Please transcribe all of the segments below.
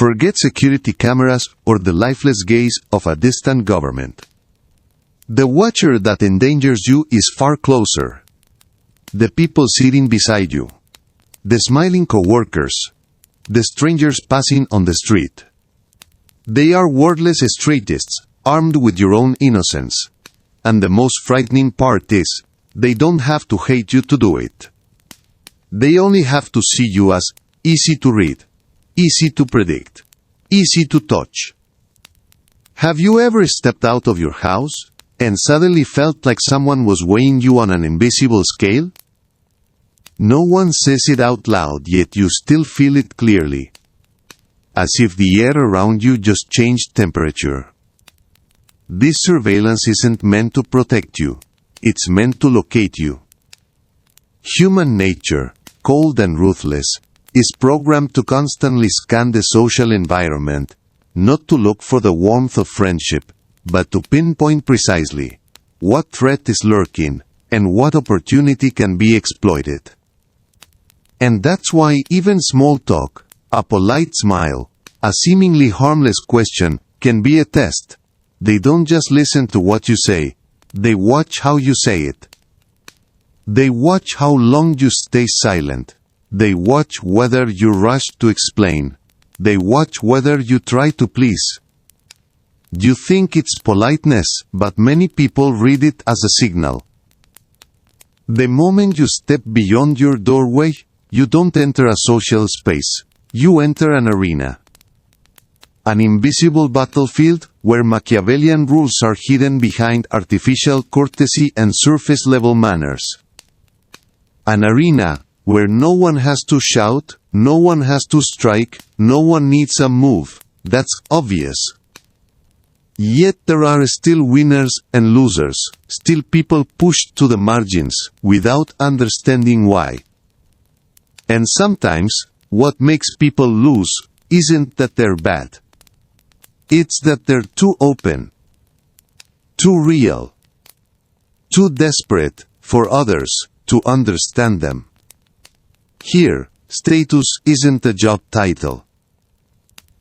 Forget security cameras or the lifeless gaze of a distant government. The watcher that endangers you is far closer. The people sitting beside you. The smiling coworkers. The strangers passing on the street. They are wordless strategists, armed with your own innocence. And the most frightening part is, they don't have to hate you to do it. They only have to see you as easy to read, easy to predict, easy to touch. Have you ever stepped out of your house and suddenly felt like someone was weighing you on an invisible scale? No one says it out loud, yet you still feel it clearly. As if the air around you just changed temperature. This surveillance isn't meant to protect you. It's meant to locate you. Human nature, cold and ruthless, is programmed to constantly scan the social environment, not to look for the warmth of friendship, but to pinpoint precisely what threat is lurking and what opportunity can be exploited. And that's why even small talk, a polite smile, a seemingly harmless question, can be a test. They don't just listen to what you say, they watch how you say it. They watch how long you stay silent. They watch whether you rush to explain. They watch whether you try to please. You think it's politeness, but many people read it as a signal. The moment you step beyond your doorway, you don't enter a social space. You enter an arena. An invisible battlefield, where Machiavellian rules are hidden behind artificial courtesy and surface-level manners. An arena, where no one has to shout, no one has to strike, no one needs a move. That's obvious. Yet there are still winners and losers, still people pushed to the margins, without understanding why. And sometimes, what makes people lose isn't that they're bad. It's that they're too open, too real, too desperate for others to understand them. Here, status isn't a job title.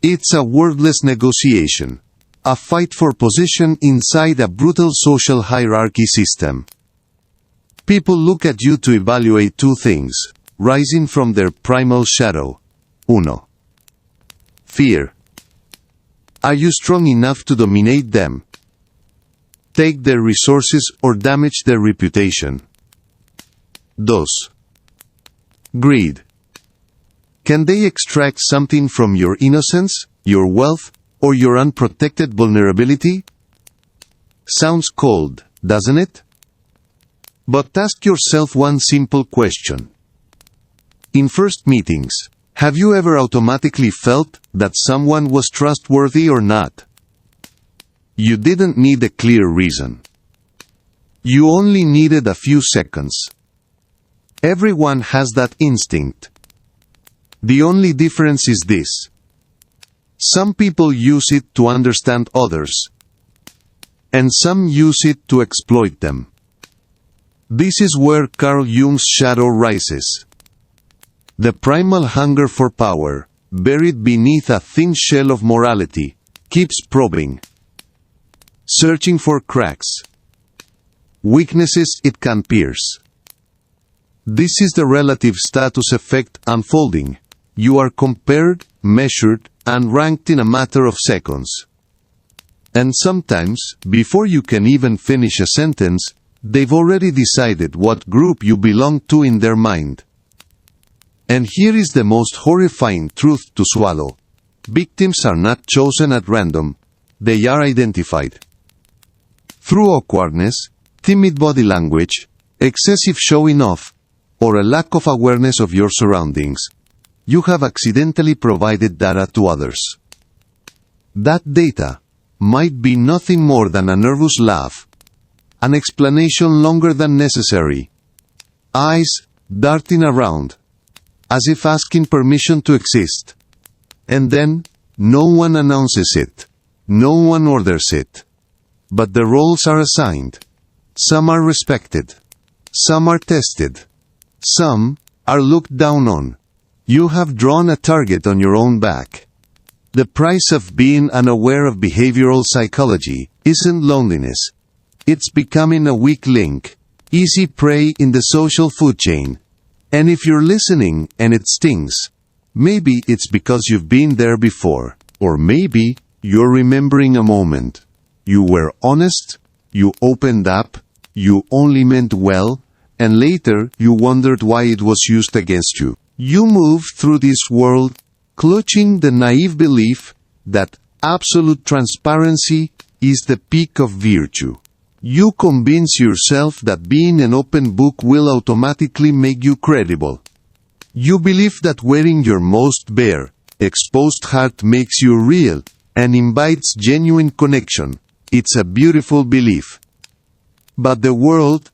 It's a wordless negotiation, a fight for position inside a brutal social hierarchy system. People look at you to evaluate two things, rising from their primal shadow. 1. Fear. Are you strong enough to dominate them? Take their resources or damage their reputation? 2. Greed. Can they extract something from your innocence, your wealth, or your unprotected vulnerability? Sounds cold, doesn't it? But ask yourself one simple question. In first meetings, have you ever automatically felt that someone was trustworthy or not? You didn't need a clear reason. You only needed a few seconds. Everyone has that instinct. The only difference is this. Some people use it to understand others, and some use it to exploit them. This is where Carl Jung's shadow rises. The primal hunger for power, buried beneath a thin shell of morality, keeps probing, searching for cracks, weaknesses it can pierce. This is the relative status effect unfolding. You are compared, measured, and ranked in a matter of seconds. And sometimes, before you can even finish a sentence, they've already decided what group you belong to in their mind. And here is the most horrifying truth to swallow. Victims are not chosen at random. They are identified. Through awkwardness, timid body language, excessive showing off, or a lack of awareness of your surroundings, you have accidentally provided data to others. That data might be nothing more than a nervous laugh, an explanation longer than necessary, eyes darting around, as if asking permission to exist. And then, no one announces it. No one orders it. But the roles are assigned. Some are respected. Some are tested. Some are looked down on. You have drawn a target on your own back. The price of being unaware of behavioral psychology isn't loneliness. It's becoming a weak link, easy prey in the social food chain. And if you're listening and it stings, maybe it's because you've been there before. Or maybe you're remembering a moment. You were honest, you opened up, you only meant well, and later you wondered why it was used against you. You moved through this world clutching the naive belief that absolute transparency is the peak of virtue. You convince yourself that being an open book will automatically make you credible. You believe that wearing your most bare, exposed heart makes you real and invites genuine connection. It's a beautiful belief. But the world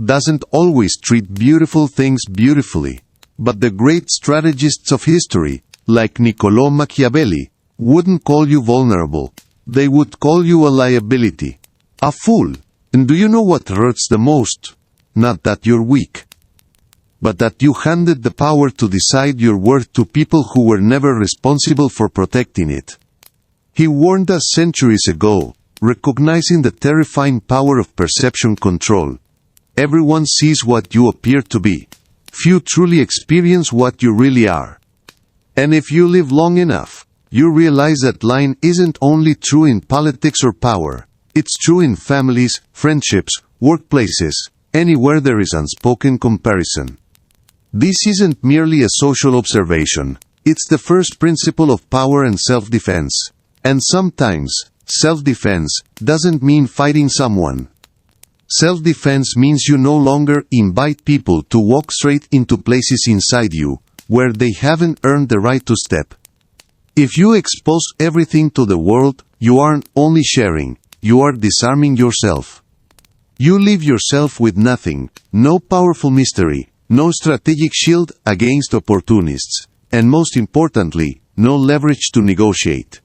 doesn't always treat beautiful things beautifully. But the great strategists of history, like Niccolò Machiavelli, wouldn't call you vulnerable. They would call you a liability. A fool. And do you know what hurts the most? Not that you're weak, but that you handed the power to decide your worth to people who were never responsible for protecting it. He warned us centuries ago, recognizing the terrifying power of perception control. Everyone sees what you appear to be. Few truly experience what you really are. And if you live long enough, you realize that line isn't only true in politics or power. It's true in families, friendships, workplaces, anywhere there is unspoken comparison. This isn't merely a social observation. It's the first principle of power and self-defense. And sometimes, self-defense doesn't mean fighting someone. Self-defense means you no longer invite people to walk straight into places inside you, where they haven't earned the right to step. If you expose everything to the world, you aren't only sharing, you are disarming yourself. You leave yourself with nothing, no powerful mystery, no strategic shield against opportunists, and most importantly, no leverage to negotiate.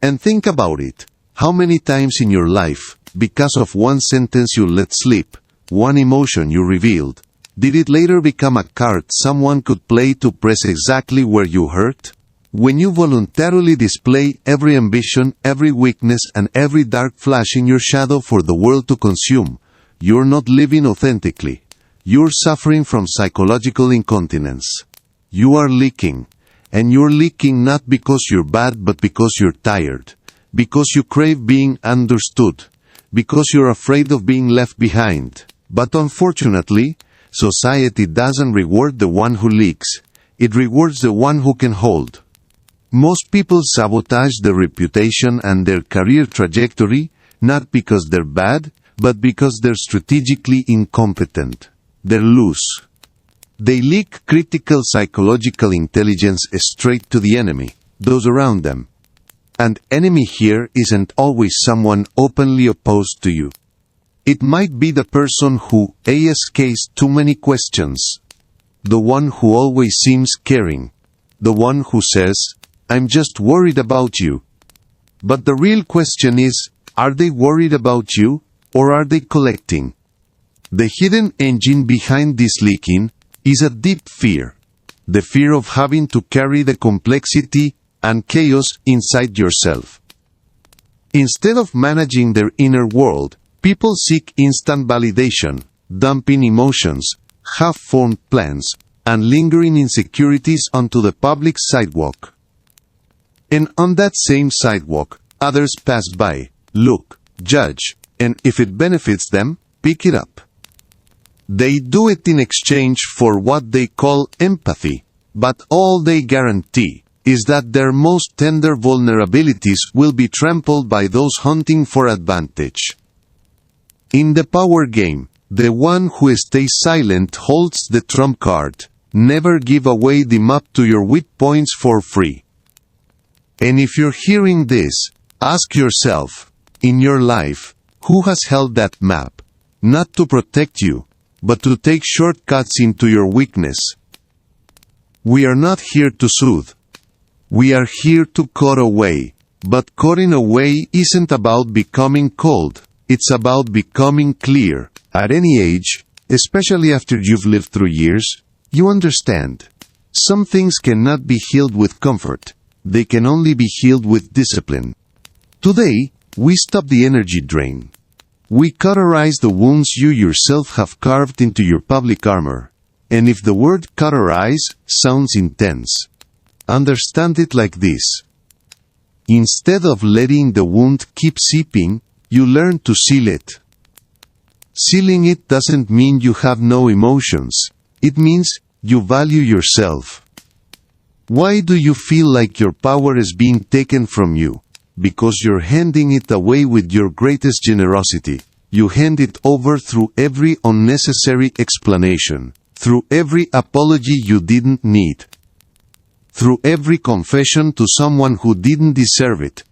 And think about it. How many times in your life, because of one sentence you let slip, one emotion you revealed, did it later become a card someone could play to press exactly where you hurt? When you voluntarily display every ambition, every weakness, and every dark flash in your shadow for the world to consume, you're not living authentically. You're suffering from psychological incontinence. You are leaking. And you're leaking not because you're bad but because you're tired. Because you crave being understood. Because you're afraid of being left behind. But unfortunately, society doesn't reward the one who leaks. It rewards the one who can hold. Most people sabotage their reputation and their career trajectory, not because they're bad, but because they're strategically incompetent. They're loose. They leak critical psychological intelligence straight to the enemy, those around them. And enemy here isn't always someone openly opposed to you. It might be the person who asks too many questions. The one who always seems caring. The one who says, "I'm just worried about you." But the real question is, are they worried about you, or are they collecting? The hidden engine behind this leaking is a deep fear. The fear of having to carry the complexity and chaos inside yourself. Instead of managing their inner world, people seek instant validation, dumping emotions, half-formed plans, and lingering insecurities onto the public sidewalk. And on that same sidewalk, others pass by, look, judge, and if it benefits them, pick it up. They do it in exchange for what they call empathy, but all they guarantee is that their most tender vulnerabilities will be trampled by those hunting for advantage. In the power game, the one who stays silent holds the trump card. Never give away the map to your weak points for free. And if you're hearing this, ask yourself, in your life, who has held that map? Not to protect you, but to take shortcuts into your weakness. We are not here to soothe. We are here to cut away. But cutting away isn't about becoming cold. It's about becoming clear. At any age, especially after you've lived through years, you understand. Some things cannot be healed with comfort. They can only be healed with discipline. Today, we stop the energy drain. We cauterize the wounds you yourself have carved into your public armor. And if the word cauterize sounds intense, understand it like this. Instead of letting the wound keep seeping, you learn to seal it. Sealing it doesn't mean you have no emotions. It means you value yourself. Why do you feel like your power is being taken from you? Because you're handing it away with your greatest generosity. You hand it over through every unnecessary explanation, through every apology you didn't need, through every confession to someone who didn't deserve it.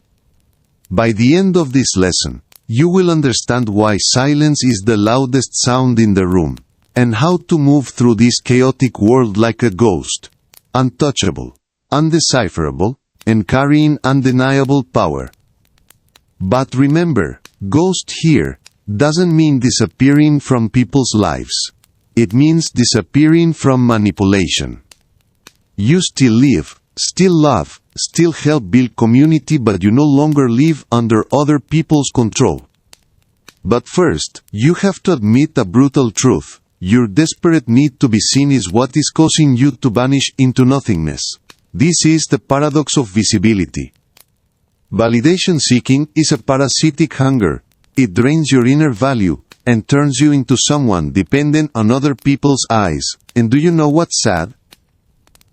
By the end of this lesson, you will understand why silence is the loudest sound in the room, and how to move through this chaotic world like a ghost, untouchable, undecipherable, and carrying undeniable power. But remember, ghost here doesn't mean disappearing from people's lives. It means disappearing from manipulation. You still live, still love, still help build community, but you no longer live under other people's control. But first, you have to admit a brutal truth. Your desperate need to be seen is what is causing you to vanish into nothingness. This is the paradox of visibility. Validation seeking is a parasitic hunger. It drains your inner value and turns you into someone dependent on other people's eyes. And do you know what's sad?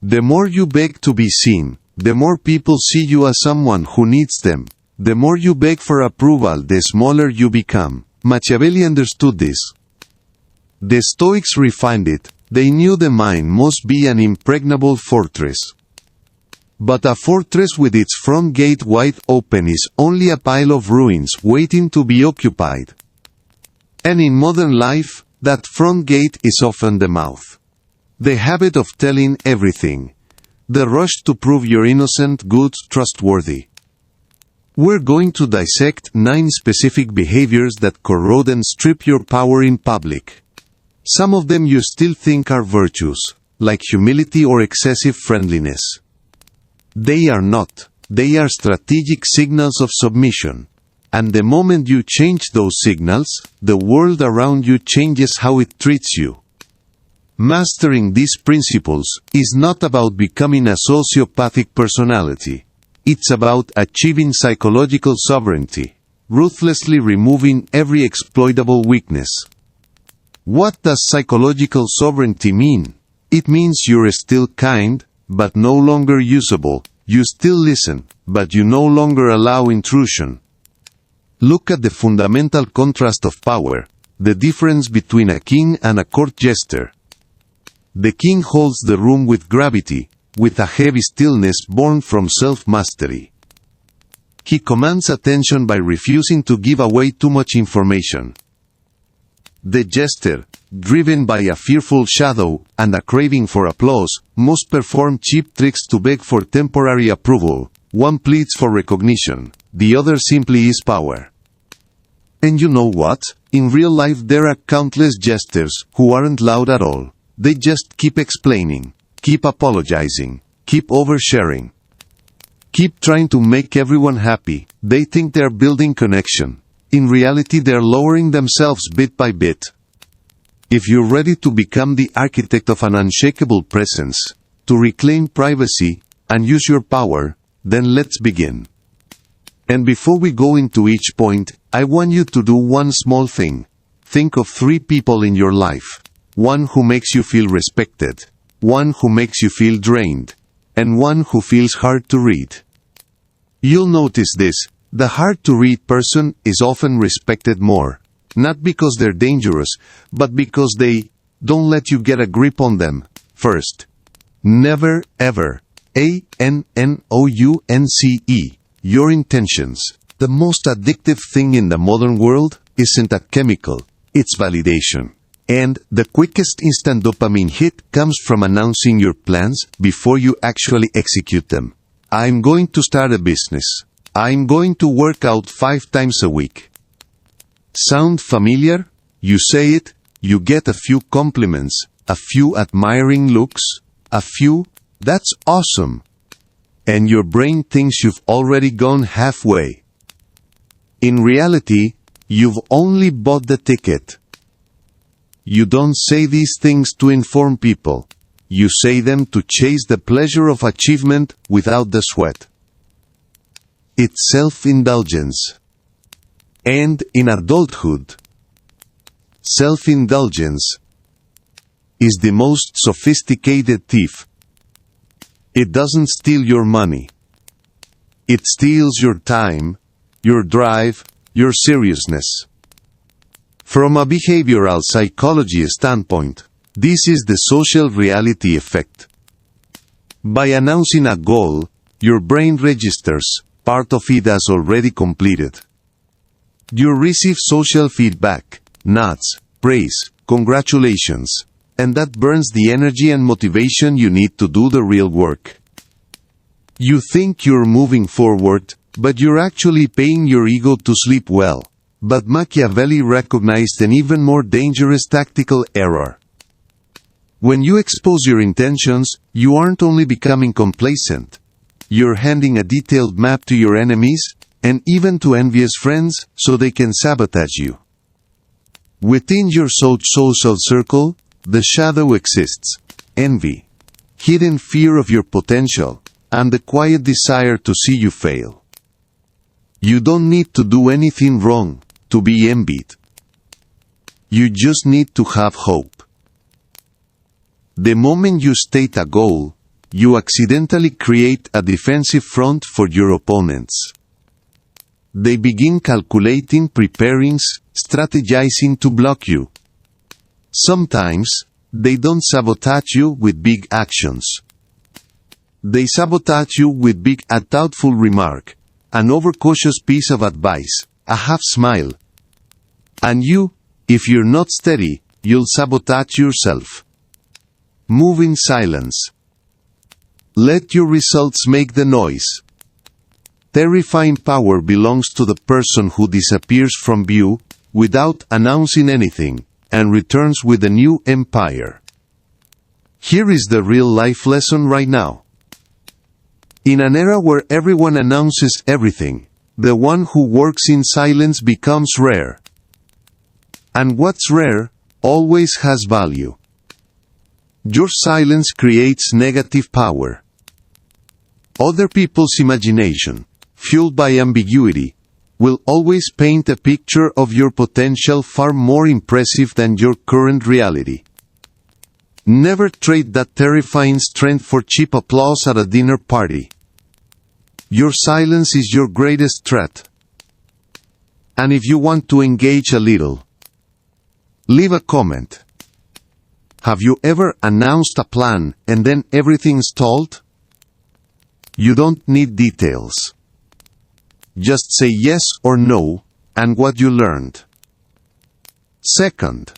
The more you beg to be seen, the more people see you as someone who needs them. The more you beg for approval, the smaller you become. Machiavelli understood this. The Stoics refined it. They knew the mind must be an impregnable fortress. But a fortress with its front gate wide open is only a pile of ruins waiting to be occupied. And in modern life, that front gate is often the mouth. The habit of telling everything. The rush to prove you're innocent, good, trustworthy. We're going to dissect 9 specific behaviors that corrode and strip your power in public. Some of them you still think are virtues, like humility or excessive friendliness. They are not. They are strategic signals of submission. And the moment you change those signals, the world around you changes how it treats you. Mastering these principles is not about becoming a sociopathic personality. It's about achieving psychological sovereignty, ruthlessly removing every exploitable weakness. What does psychological sovereignty mean? It means you're still kind, but no longer usable. You still listen, but you no longer allow intrusion. Look at the fundamental contrast of power, the difference between a king and a court jester. The king holds the room with gravity, with a heavy stillness born from self-mastery. He commands attention by refusing to give away too much information. The jester, driven by a fearful shadow and a craving for applause, must perform cheap tricks to beg for temporary approval. One pleads for recognition, the other simply is power. And you know what? In real life there are countless jesters who aren't loud at all. They just keep explaining, keep apologizing, keep oversharing, keep trying to make everyone happy. They think they're building connection. In reality they're lowering themselves bit by bit. If you're ready to become the architect of an unshakable presence, to reclaim privacy, and use your power, then let's begin. And before we go into each point, I want you to do one small thing. Think of 3 people in your life. One who makes you feel respected, one who makes you feel drained, and one who feels hard to read. You'll notice this. The hard-to-read person is often respected more, not because they're dangerous, but because they don't let you get a grip on them. First, never ever. ANNOUNCE. Your intentions. The most addictive thing in the modern world isn't a chemical, it's validation. And the quickest instant dopamine hit comes from announcing your plans before you actually execute them. I'm going to start a business. I'm going to work out 5 times a week. Sound familiar? You say it, you get a few compliments, a few admiring looks, a few, "That's awesome." and your brain thinks you've already gone halfway. In reality, you've only bought the ticket. You don't say these things to inform people. You say them to chase the pleasure of achievement without the sweat. It's self-indulgence. And in adulthood, self-indulgence is the most sophisticated thief. It doesn't steal your money. It steals your time, your drive, your seriousness. From a behavioral psychology standpoint, this is the social reality effect. By announcing a goal, your brain registers part of it as already completed. You receive social feedback, nods, praise, congratulations, and that burns the energy and motivation you need to do the real work. You think you're moving forward, but you're actually paying your ego to sleep well. But Machiavelli recognized an even more dangerous tactical error. When you expose your intentions, you aren't only becoming complacent. You're handing a detailed map to your enemies, and even to envious friends, so they can sabotage you. Within your social circle, the shadow exists: envy, hidden fear of your potential, and the quiet desire to see you fail. You don't need to do anything wrong to be envied. You just need to have hope. The moment you state a goal, you accidentally create a defensive front for your opponents. They begin calculating, preparing, strategizing to block you. Sometimes, they don't sabotage you with big actions. They sabotage you with a thoughtful remark, an overcautious piece of advice, a half smile. And you, if you're not steady, you'll sabotage yourself. Move in silence. Let your results make the noise. Terrifying power belongs to the person who disappears from view, without announcing anything, and returns with a new empire. Here is the real-life lesson right now. In an era where everyone announces everything, the one who works in silence becomes rare. And what's rare, always has value. Your silence creates negative power. Other people's imagination, fueled by ambiguity, will always paint a picture of your potential far more impressive than your current reality. Never trade that terrifying strength for cheap applause at a dinner party. Your silence is your greatest threat. And if you want to engage a little, leave a comment. Have you ever announced a plan and then everything stalled? You don't need details. Just say yes or no, and what you learned. Second,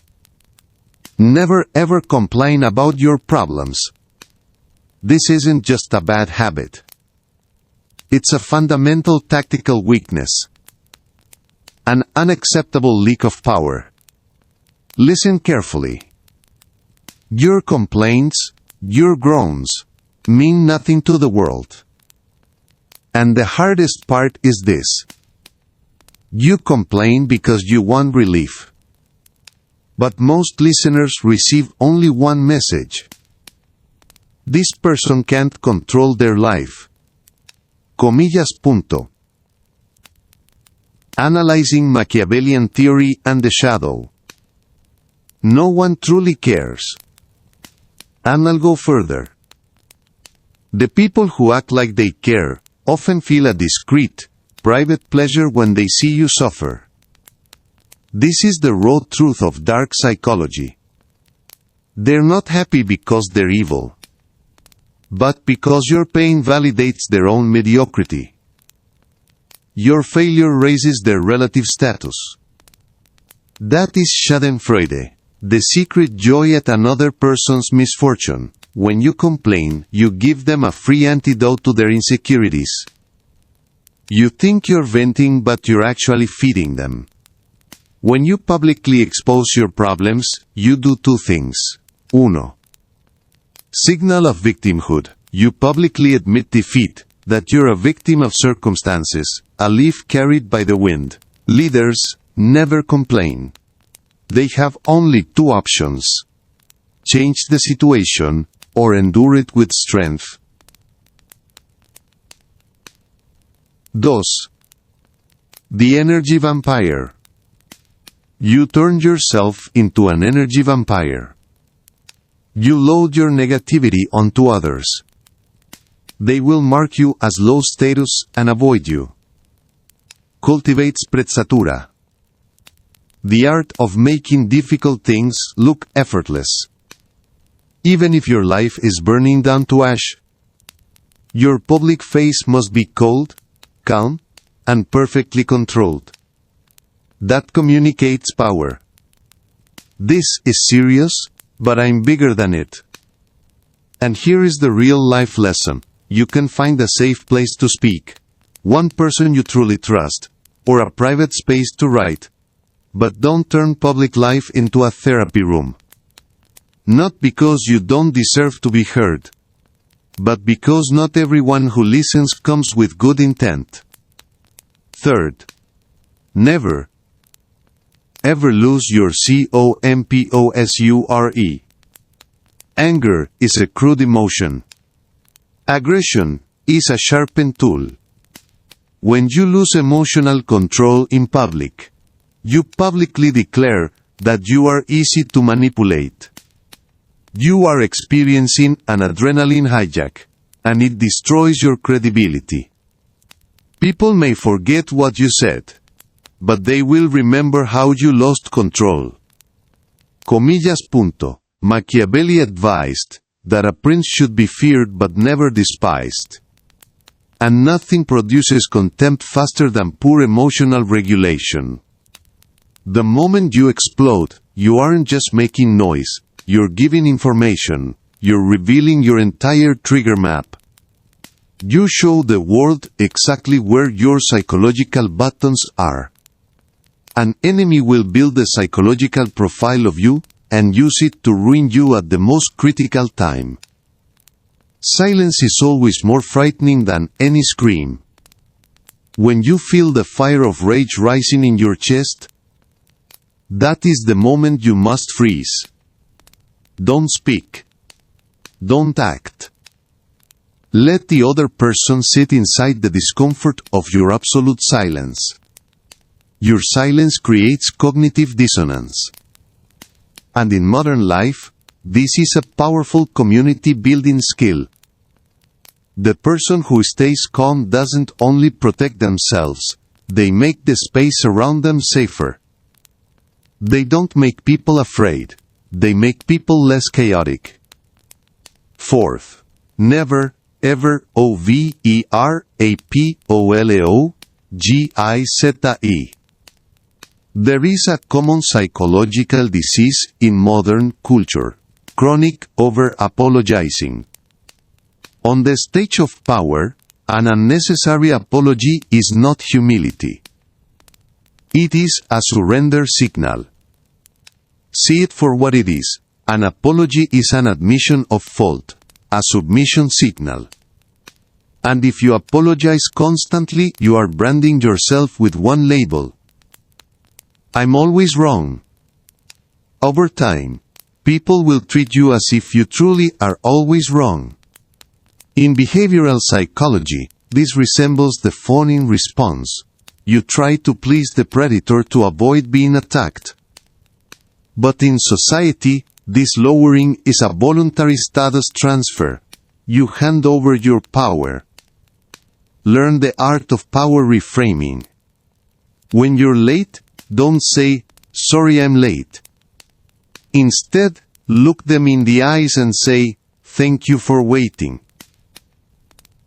never ever complain about your problems. This isn't just a bad habit. It's a fundamental tactical weakness. An unacceptable leak of power. Listen carefully. Your complaints, your groans, mean nothing to the world. And the hardest part is this. You complain because you want relief. But most listeners receive only one message. This person can't control their life. Comillas. Analyzing Machiavellian theory and the shadow. No one truly cares. And I'll go further. The people who act like they care often feel a discreet, private pleasure when they see you suffer. This is the raw truth of dark psychology. They're not happy because they're evil, but because your pain validates their own mediocrity. Your failure raises their relative status. That is Schadenfreude, the secret joy at another person's misfortune. When you complain, you give them a free antidote to their insecurities. You think you're venting, but you're actually feeding them. When you publicly expose your problems, you do two things. 1. Signal of victimhood. You publicly admit defeat, that you're a victim of circumstances, a leaf carried by the wind. Leaders never complain. They have only two options: change the situation, or endure it with strength. 2. The energy vampire. You turn yourself into an energy vampire. You load your negativity onto others. They will mark you as low status and avoid you. Cultivate sprezzatura. The art of making difficult things look effortless. Even if your life is burning down to ash, your public face must be cold, calm, and perfectly controlled. That communicates power. This is serious, but I'm bigger than it. And here is the real-life lesson. You can find a safe place to speak, one person you truly trust, or a private space to write. But don't turn public life into a therapy room. Not because you don't deserve to be heard, but because not everyone who listens comes with good intent. 3. Never, ever lose your composure. Anger is a crude emotion. Aggression is a sharpened tool. When you lose emotional control in public, you publicly declare that you are easy to manipulate. You are experiencing an adrenaline hijack, and it destroys your credibility. People may forget what you said, but they will remember how you lost control. Comillas. Machiavelli advised that a prince should be feared but never despised. And nothing produces contempt faster than poor emotional regulation. The moment you explode, you aren't just making noise, you're giving information, you're revealing your entire trigger map. You show the world exactly where your psychological buttons are. An enemy will build a psychological profile of you, and use it to ruin you at the most critical time. Silence is always more frightening than any scream. When you feel the fire of rage rising in your chest, that is the moment you must freeze. Don't speak. Don't act. Let the other person sit inside the discomfort of your absolute silence. Your silence creates cognitive dissonance. And in modern life, this is a powerful community-building skill. The person who stays calm doesn't only protect themselves, they make the space around them safer. They don't make people afraid, they make people less chaotic. 4. Never, ever, overapologize. There is a common psychological disease in modern culture: chronic over-apologizing. On the stage of power, an unnecessary apology is not humility. It is a surrender signal. See it for what it is. An apology is an admission of fault, a submission signal. And if you apologize constantly, you are branding yourself with one label: I'm always wrong. Over time, people will treat you as if you truly are always wrong. In behavioral psychology, this resembles the fawning response. You try to please the predator to avoid being attacked. But in society, this lowering is a voluntary status transfer. You hand over your power. Learn the art of power reframing. When you're late, don't say, "Sorry I'm late." Instead, look them in the eyes and say, "Thank you for waiting."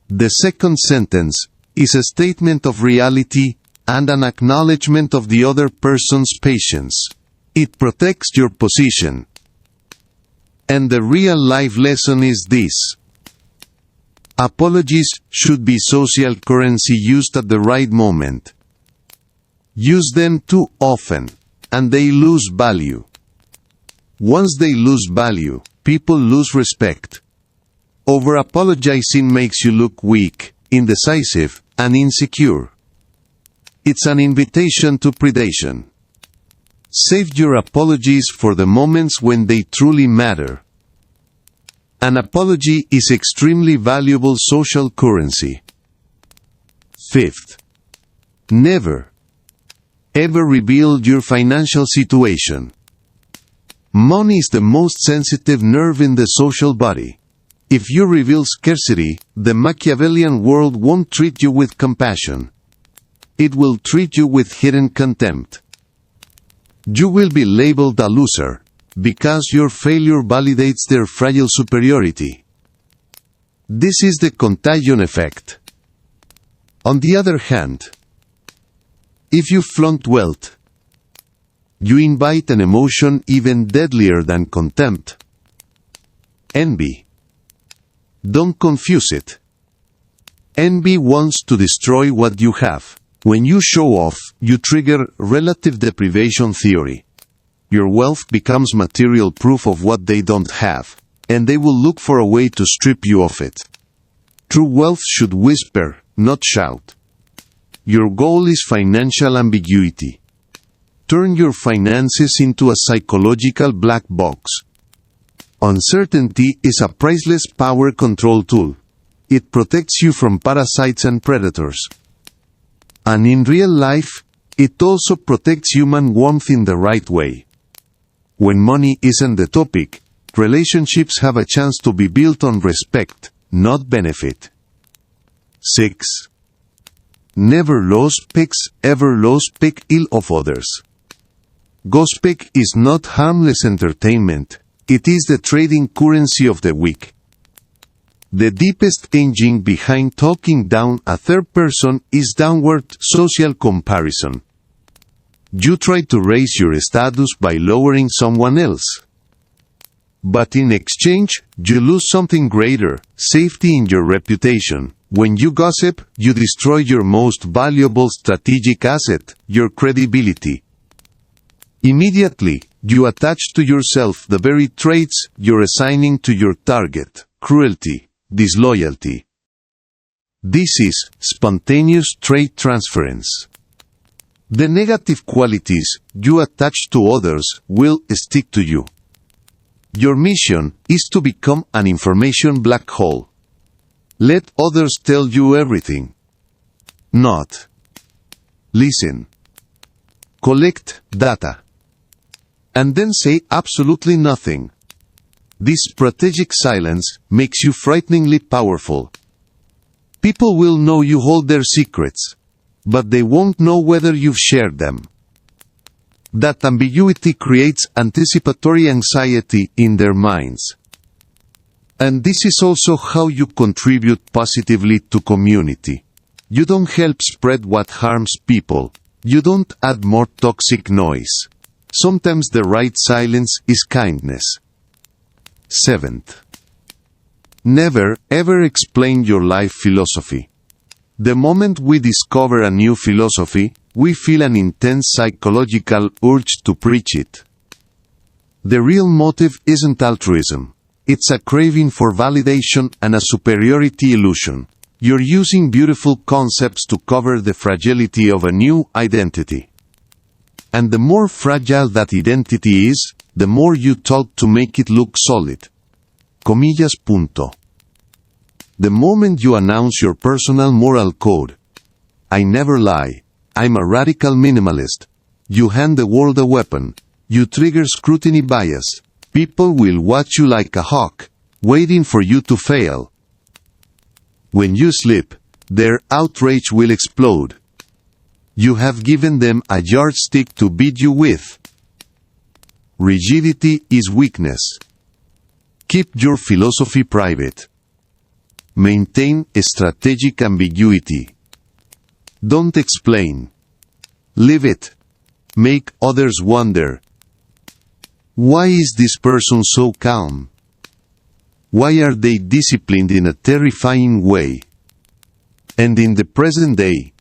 The second sentence is a statement of reality and an acknowledgement of the other person's patience. It protects your position. And the real-life lesson is this: apologies should be social currency used at the right moment. Use them too often, and they lose value. Once they lose value, people lose respect. Over-apologizing makes you look weak, indecisive, and insecure. It's an invitation to predation. Save your apologies for the moments when they truly matter. An apology is extremely valuable social currency. Fifth, never, ever reveal your financial situation. Money is the most sensitive nerve in the social body. If you reveal scarcity, the Machiavellian world won't treat you with compassion. It will treat you with hidden contempt. You will be labeled a loser, because your failure validates their fragile superiority. This is the contagion effect. On the other hand, if you flaunt wealth, you invite an emotion even deadlier than contempt: envy. Don't confuse it. Envy wants to destroy what you have. When you show off, you trigger relative deprivation theory. Your wealth becomes material proof of what they don't have, and they will look for a way to strip you of it. True wealth should whisper, not shout. Your goal is financial ambiguity. Turn your finances into a psychological black box. Uncertainty is a priceless power control tool. It protects you from parasites and predators. And in real life, it also protects human warmth in the right way. When money isn't the topic, relationships have a chance to be built on respect, not benefit. 6. Never ever speak ill of others. Gossip is not harmless entertainment, it is the trading currency of the weak. The deepest engine behind talking down a third person is downward social comparison. You try to raise your status by lowering someone else. But in exchange, you lose something greater, safety in your reputation. When you gossip, you destroy your most valuable strategic asset, your credibility. Immediately, you attach to yourself the very traits you're assigning to your target: cruelty, disloyalty. This is spontaneous trait transference. The negative qualities you attach to others will stick to you. Your mission is to become an information black hole. Let others tell you everything. Not listen. Collect data. And then say absolutely nothing. This strategic silence makes you frighteningly powerful. People will know you hold their secrets, but they won't know whether you've shared them. That ambiguity creates anticipatory anxiety in their minds. And this is also how you contribute positively to community. You don't help spread what harms people. You don't add more toxic noise. Sometimes the right silence is kindness. 7th. Never, ever explain your life philosophy. The moment we discover a new philosophy, we feel an intense psychological urge to preach it. The real motive isn't altruism. It's a craving for validation and a superiority illusion. You're using beautiful concepts to cover the fragility of a new identity. And the more fragile that identity is, the more you talk to make it look solid. Comillas punto. The moment you announce your personal moral code, I never lie, I'm a radical minimalist, you hand the world a weapon, you trigger scrutiny bias, people will watch you like a hawk, waiting for you to fail. When you slip, their outrage will explode. You have given them a yardstick to beat you with. Rigidity is weakness. Keep your philosophy private. Maintain a strategic ambiguity. Don't explain. Live it. Make others wonder. Why is this person so calm? Why are they disciplined in a terrifying way? And in the present day,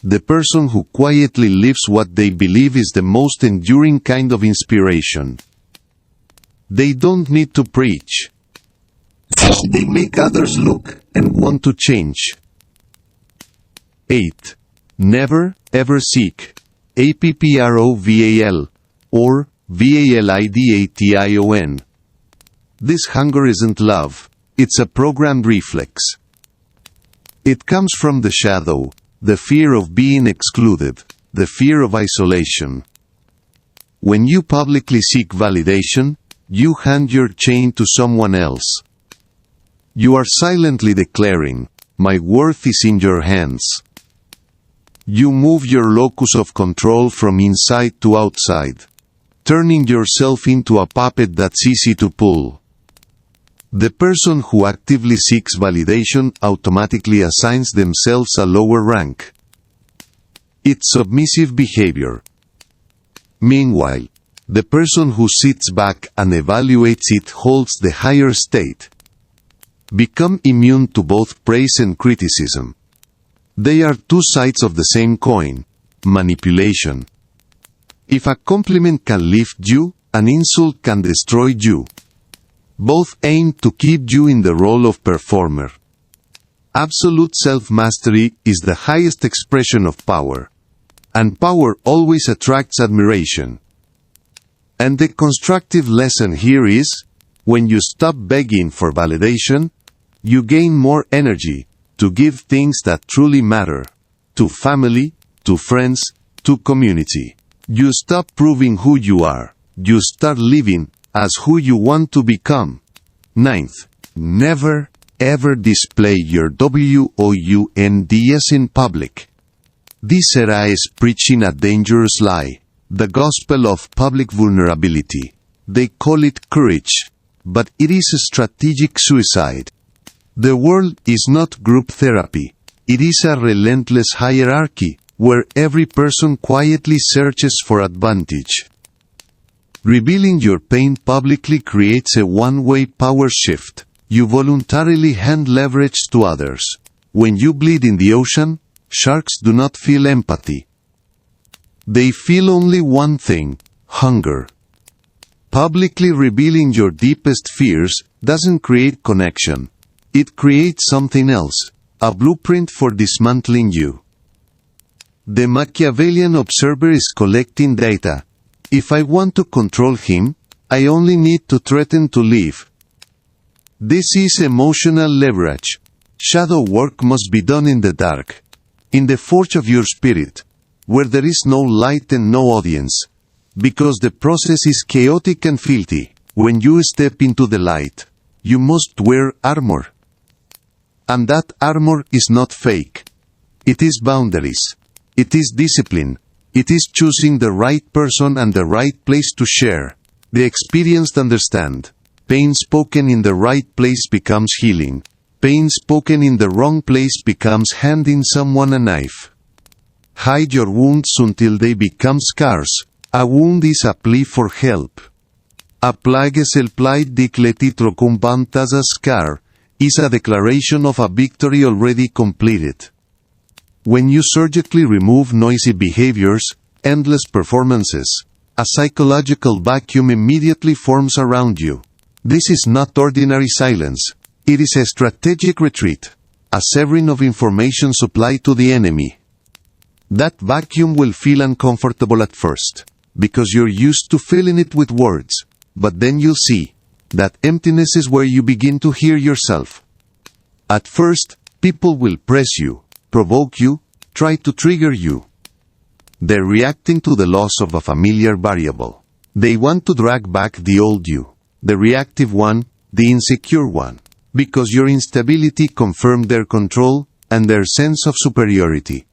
the person who quietly lives what they believe is the most enduring kind of inspiration. They don't need to preach. They make others look and want to change. 8. Never, ever seek. APPROVAL or VALIDATION. This hunger isn't love, it's a programmed reflex. It comes from the shadow, the fear of being excluded, the fear of isolation. When you publicly seek validation, you hand your chain to someone else. You are silently declaring, "My worth is in your hands." You move your locus of control from inside to outside, turning yourself into a puppet that's easy to pull. The person who actively seeks validation automatically assigns themselves a lower rank. It's submissive behavior. Meanwhile, the person who sits back and evaluates it holds the higher state. Become immune to both praise and criticism. They are two sides of the same coin: manipulation. If a compliment can lift you, an insult can destroy you. Both aim to keep you in the role of performer. Absolute self-mastery is the highest expression of power. And power always attracts admiration. And the constructive lesson here is, when you stop begging for validation, you gain more energy to give things that truly matter. To family, to friends, to community. You stop proving who you are. You start living as who you want to become. 9th. Never, ever display your wounds in public. This era is preaching a dangerous lie, the gospel of public vulnerability. They call it courage, but it is a strategic suicide. The world is not group therapy. It is a relentless hierarchy, where every person quietly searches for advantage. Revealing your pain publicly creates a one-way power shift. You voluntarily hand leverage to others. When you bleed in the ocean, sharks do not feel empathy. They feel only one thing: hunger. Publicly revealing your deepest fears doesn't create connection. It creates something else, a blueprint for dismantling you. The Machiavellian observer is collecting data. If I want to control him, I only need to threaten to leave. This is emotional leverage. Shadow work must be done in the dark. In the forge of your spirit, where there is no light and no audience. Because the process is chaotic and filthy. When you step into the light, you must wear armor. And that armor is not fake. It is boundaries. It is discipline. It is choosing the right person and the right place to share. The experienced understand. Pain spoken in the right place becomes healing. Pain spoken in the wrong place becomes handing someone a knife. Hide your wounds until they become scars. A wound is a plea for help. A plague es el plight dicletitro cumbantas a scar, is a declaration of a victory already completed. When you surgically remove noisy behaviors, endless performances, a psychological vacuum immediately forms around you. This is not ordinary silence. It is a strategic retreat, a severing of information supply to the enemy. That vacuum will feel uncomfortable at first, because you're used to filling it with words, but then you'll see that emptiness is where you begin to hear yourself. At first, people will press you, provoke you, try to trigger you. They're reacting to the loss of a familiar variable. They want to drag back the old you, the reactive one, the insecure one, because your instability confirmed their control and their sense of superiority.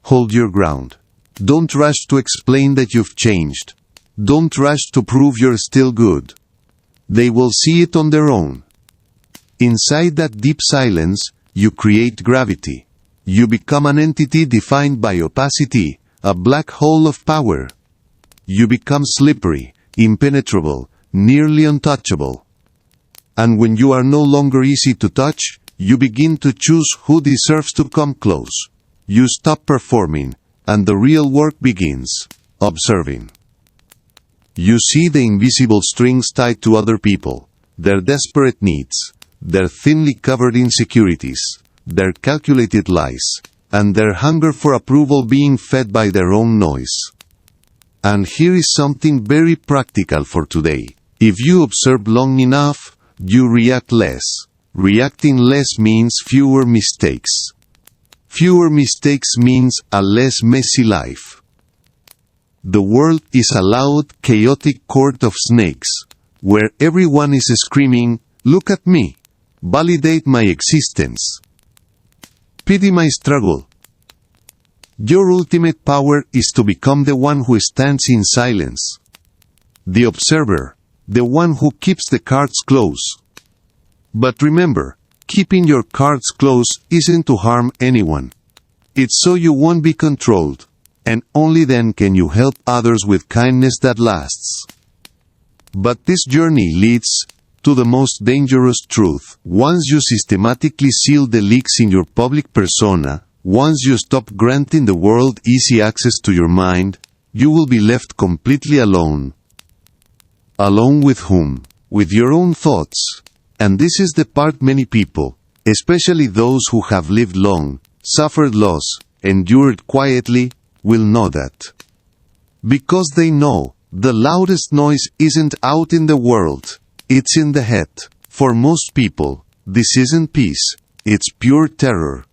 Hold your ground. Don't rush to explain that you've changed. Don't rush to prove you're still good. They will see it on their own. Inside that deep silence, you create gravity. You become an entity defined by opacity, a black hole of power. You become slippery, impenetrable, nearly untouchable. And when you are no longer easy to touch, you begin to choose who deserves to come close. You stop performing, and the real work begins: observing. You see the invisible strings tied to other people, their desperate needs, their thinly covered insecurities, their calculated lies, and their hunger for approval being fed by their own noise. And here is something very practical for today. If you observe long enough, you react less. Reacting less means fewer mistakes. Fewer mistakes means a less messy life. The world is a loud, chaotic court of snakes, where everyone is screaming, "Look at me! Validate my existence! Pity my struggle!" Your ultimate power is to become the one who stands in silence. The observer, the one who keeps the cards close. But remember, keeping your cards close isn't to harm anyone. It's so you won't be controlled, and only then can you help others with kindness that lasts. But this journey leads to the most dangerous truth. Once you systematically seal the leaks in your public persona, once you stop granting the world easy access to your mind, you will be left completely alone. Alone with whom? With your own thoughts. And this is the part many people, especially those who have lived long, suffered loss, endured quietly, will know that. Because they know, the loudest noise isn't out in the world, it's in the head. For most people, this isn't peace, it's pure terror.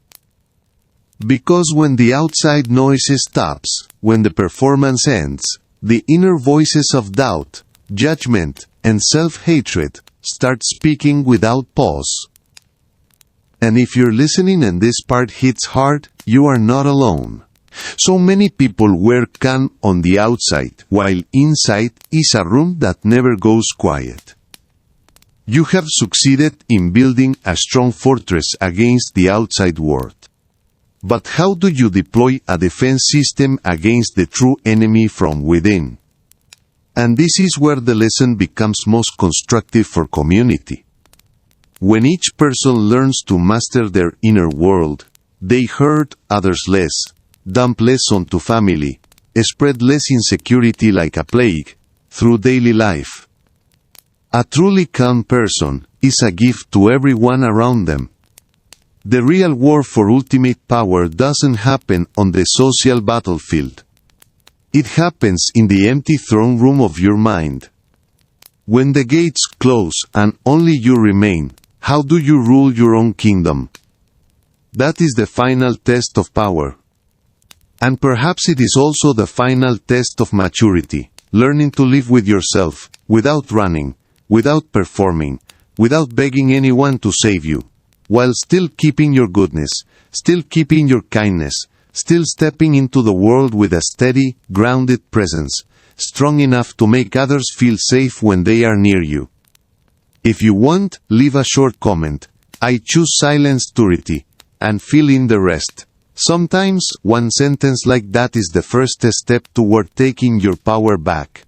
Because when the outside noise stops, when the performance ends, the inner voices of doubt, judgment, and self-hatred start speaking without pause. And if you're listening and this part hits hard, you are not alone. So many people wear calm on the outside, while inside is a room that never goes quiet. You have succeeded in building a strong fortress against the outside world. But how do you deploy a defense system against the true enemy from within? And this is where the lesson becomes most constructive for community. When each person learns to master their inner world, they hurt others less, dump less onto family, spread less insecurity like a plague, through daily life. A truly calm person is a gift to everyone around them. The real war for ultimate power doesn't happen on the social battlefield. It happens in the empty throne room of your mind. When the gates close and only you remain, how do you rule your own kingdom? That is the final test of power. And perhaps it is also the final test of maturity, learning to live with yourself, without running, without performing, without begging anyone to save you, while still keeping your goodness, still keeping your kindness, still stepping into the world with a steady, grounded presence, strong enough to make others feel safe when they are near you. If you want, leave a short comment. I choose silence purity, and fill in the rest. Sometimes, one sentence like that is the first step toward taking your power back.